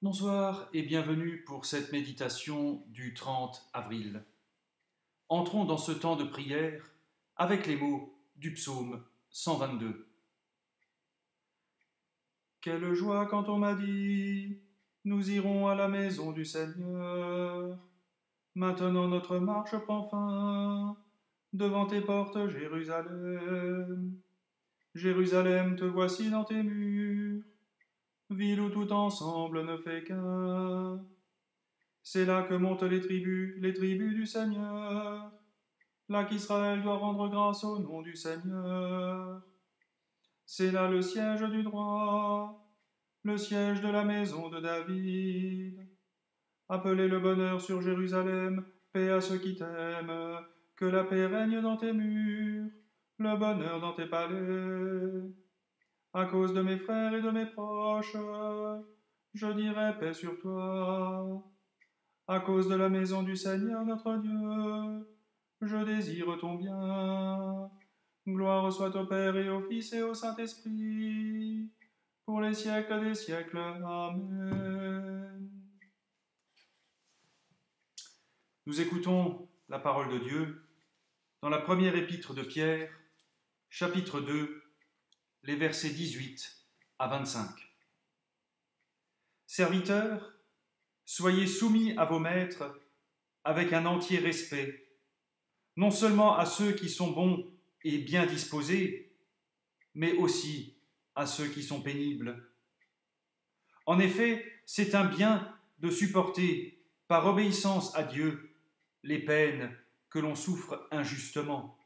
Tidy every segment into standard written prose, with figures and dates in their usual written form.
Bonsoir et bienvenue pour cette méditation du 30 avril. Entrons dans ce temps de prière avec les mots du psaume 122. Quelle joie quand on m'a dit, nous irons à la maison du Seigneur. Maintenant notre marche prend fin, devant tes portes Jérusalem. Jérusalem, te voici dans tes murs, ville où tout ensemble ne fait qu'un. C'est là que montent les tribus du Seigneur. Là qu'Israël doit rendre grâce au nom du Seigneur. C'est là le siège du droit, le siège de la maison de David. Appelez le bonheur sur Jérusalem, paix à ceux qui t'aiment, que la paix règne dans tes murs, le bonheur dans tes palais. À cause de mes frères et de mes proches, je dirai paix sur toi. À cause de la maison du Seigneur notre Dieu, je désire ton bien. Gloire soit au Père et au Fils et au Saint-Esprit, pour les siècles des siècles. Amen. Nous écoutons la parole de Dieu dans la première épître de Pierre, chapitre 2, les versets 18 à 25. Serviteurs, soyez soumis à vos maîtres avec un entier respect, non seulement à ceux qui sont bons et bien disposés, mais aussi à ceux qui sont pénibles. En effet, c'est un bien de supporter, par obéissance à Dieu, les peines que l'on souffre injustement.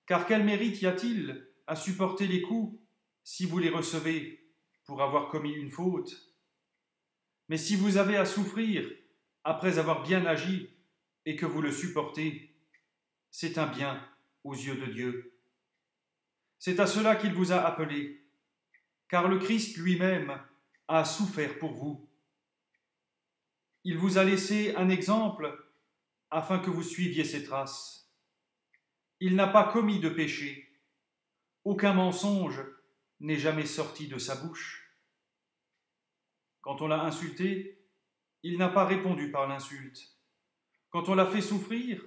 Car quel mérite y a-t-il à supporter les coups si vous les recevez pour avoir commis une faute? Mais si vous avez à souffrir après avoir bien agi et que vous le supportez, c'est un bien aux yeux de Dieu. C'est à cela qu'il vous a appelé, car le Christ lui-même a souffert pour vous. Il vous a laissé un exemple afin que vous suiviez ses traces. Il n'a pas commis de péché, aucun mensonge n'est jamais sorti de sa bouche. Quand on l'a insulté, il n'a pas répondu par l'insulte. Quand on l'a fait souffrir,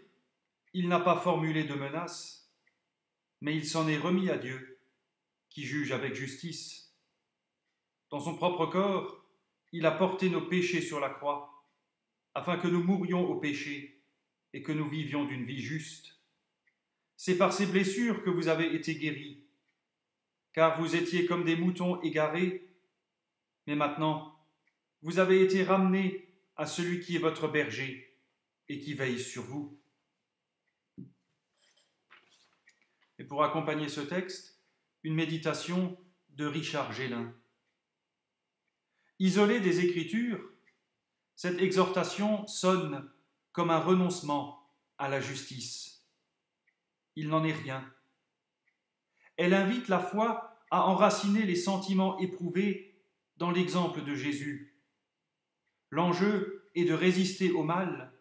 il n'a pas formulé de menace, mais il s'en est remis à Dieu, qui juge avec justice. Dans son propre corps, il a porté nos péchés sur la croix, afin que nous mourions au péché et que nous vivions d'une vie juste. C'est par ces blessures que vous avez été guéris, car vous étiez comme des moutons égarés, mais maintenant, vous avez été ramenés à celui qui est votre berger et qui veille sur vous. Et pour accompagner ce texte, une méditation de Richard Gélin. Isolée des Écritures, cette exhortation sonne comme un renoncement à la justice. Il n'en est rien. Elle invite la foi à enraciner les sentiments éprouvés dans l'exemple de Jésus. L'enjeu est de résister au mal,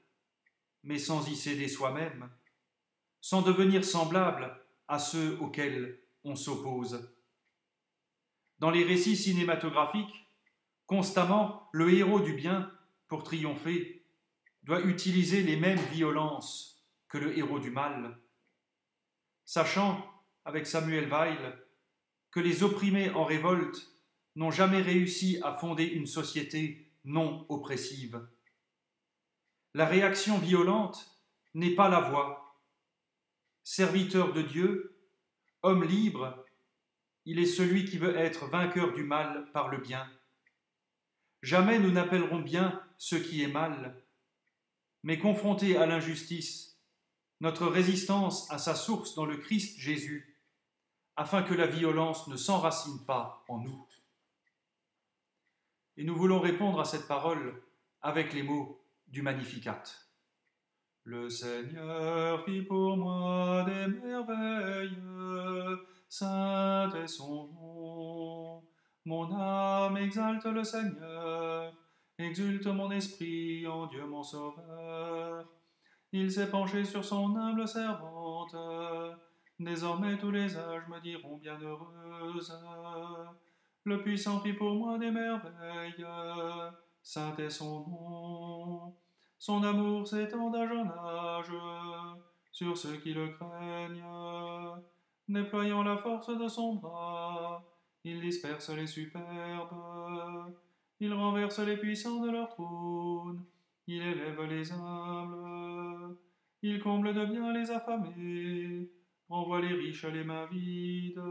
mais sans y céder soi-même, sans devenir semblable à ceux auxquels on s'oppose. Dans les récits cinématographiques, constamment, le héros du bien, pour triompher, doit utiliser les mêmes violences que le héros du mal. Sachant, avec Samuel Weil, que les opprimés en révolte n'ont jamais réussi à fonder une société non oppressive. La réaction violente n'est pas la voie. Serviteur de Dieu, homme libre, il est celui qui veut être vainqueur du mal par le bien. Jamais nous n'appellerons bien ce qui est mal, mais confrontés à l'injustice, notre résistance à sa source dans le Christ Jésus, afin que la violence ne s'enracine pas en nous. Et nous voulons répondre à cette parole avec les mots du Magnificat. Le Seigneur fit pour moi des merveilles, saint est son nom. Mon âme exalte le Seigneur, exulte mon esprit en Dieu mon Sauveur. Il s'est penché sur son humble servante, désormais tous les âges me diront bienheureuse. Le puissant fit pour moi des merveilles, saint est son nom. Son amour s'étend d'âge en âge sur ceux qui le craignent. Déployant la force de son bras, il disperse les superbes. Il renverse les puissants de leur trône, il élève les humbles. Il comble de bien les affamés, renvoie les riches les mains vides.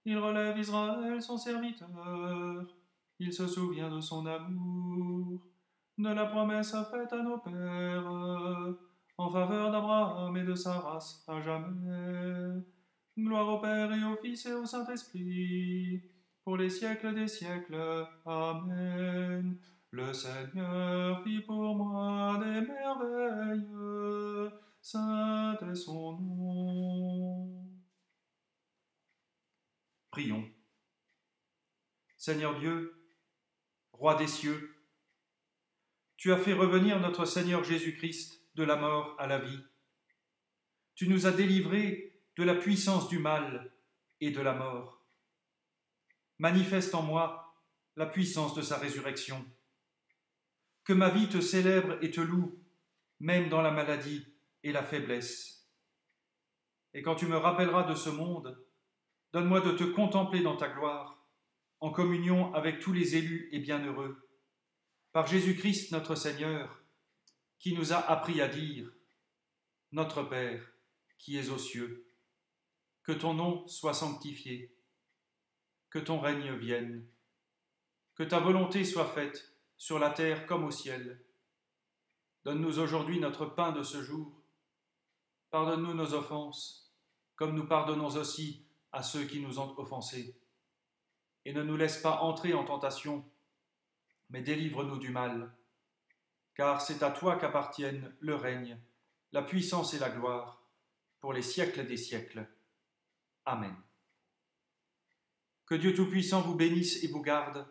Il relève Israël, son serviteur. Il se souvient de son amour, de la promesse faite à nos pères, en faveur d'Abraham et de sa race à jamais. Gloire au Père et au Fils et au Saint-Esprit, pour les siècles des siècles. Amen. Le Seigneur fit pour moi des merveilles, saint est son nom. Prions. Seigneur Dieu, Roi des cieux, tu as fait revenir notre Seigneur Jésus-Christ de la mort à la vie. Tu nous as délivrés de la puissance du mal et de la mort. Manifeste en moi la puissance de sa résurrection. Que ma vie te célèbre et te loue, même dans la maladie et la faiblesse. Et quand tu me rappelleras de ce monde, donne-moi de te contempler dans ta gloire, en communion avec tous les élus et bienheureux. Par Jésus-Christ notre Seigneur, qui nous a appris à dire « Notre Père, qui es aux cieux, que ton nom soit sanctifié, que ton règne vienne, que ta volonté soit faite sur la terre comme au ciel. Donne-nous aujourd'hui notre pain de ce jour. Pardonne-nous nos offenses, comme nous pardonnons aussi à ceux qui nous ont offensés. Et ne nous laisse pas entrer en tentation, mais délivre-nous du mal. Car c'est à toi qu'appartiennent le règne, la puissance et la gloire, pour les siècles des siècles. Amen. Que Dieu Tout-Puissant vous bénisse et vous garde,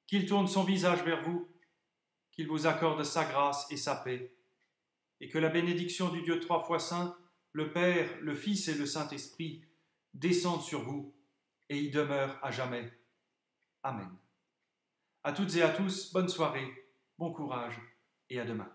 qu'il tourne son visage vers vous, qu'il vous accorde sa grâce et sa paix, et que la bénédiction du Dieu trois fois saint, le Père, le Fils et le Saint-Esprit, descende sur vous et y demeure à jamais. Amen. À toutes et à tous, bonne soirée, bon courage et à demain.